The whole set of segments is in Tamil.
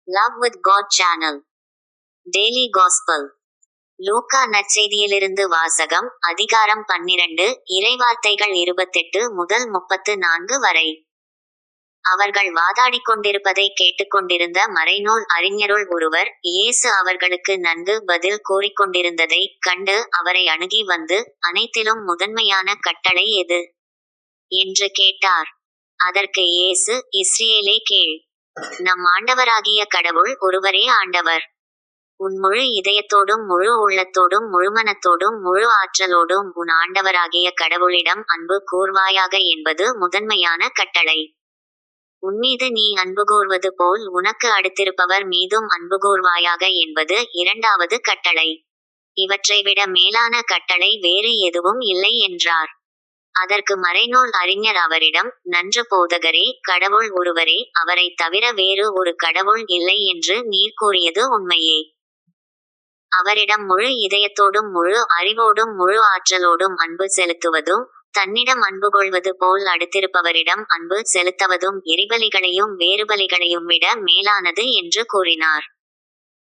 Love with God channel daily gospel. லூக்கா நற்செய்தியிலிருந்து வாசகம். அதிகாரம் 12, இறைவார்த்தைகள் 28 முதல் 34 வரை. அவர்கள் வாதாடிக் கொண்டிருப்பதை கேட்டுக்கொண்டிருந்த மறைநூல் அறிஞருள் ஒருவர், இயேசு அவர்களுக்கு நன்கு பதில் கூறிக்கொண்டிருந்ததைக் கண்டு அவரை அணுகி வந்து, அனைத்திலும் முதன்மையான கட்டளை எது? என்று கேட்டார். அதற்கு இயேசு, இஸ்ரேலே கேள். நம் ஆண்டவராகிய கடவுள் ஒருவரே ஆண்டவர். உன் முழு இதயத்தோடும் முழு உள்ளத்தோடும் முழுமனத்தோடும் முழு ஆற்றலோடும் உன் ஆண்டவராகிய கடவுளிடம் அன்பு கூர்வாயாக என்பது முதன்மையான கட்டளை. உன்மீது நீ அன்பு கூர்வது போல் உனக்கு அடுத்திருப்பவர் மீதும் அன்பு கூர்வாயாக என்பது இரண்டாவது கட்டளை. இவற்றை விட மேலான கட்டளை வேறு எதுவும் இல்லை என்றார். அதற்கு மறைநூல் அறிஞர் அவரிடம், நன்று போதகரே, கடவுள் ஒருவரே, அவரைத் தவிர வேறு ஒரு கடவுள் இல்லை என்று நீர் கூறியது உண்மையே. அவரிடம் முழு இதயத்தோடும் முழு அறிவோடும் முழு ஆற்றலோடும் அன்பு செலுத்துவதும், தன்னிடம் அன்பு கொள்வது போல் அடுத்திருப்பவரிடம் அன்பு செலுத்துவதும் எரிபலிகளையும் வேறுபலிகளையும் விட மேலானது என்று கூறினார்.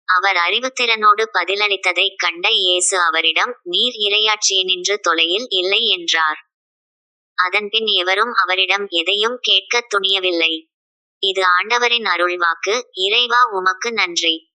அவர் அறிவுத்திறனோடு பதிலளித்ததைக் கண்ட இயேசு அவரிடம், நீர் இறையாட்சியினின்று தொலையில் இல்லை என்றார். அதன்பின் எவரும் அவரிடம் எதையும் கேட்கத் துணியவில்லை. இது ஆண்டவரின் அருள்வாக்கு. இறைவா, உமக்கு நன்றி.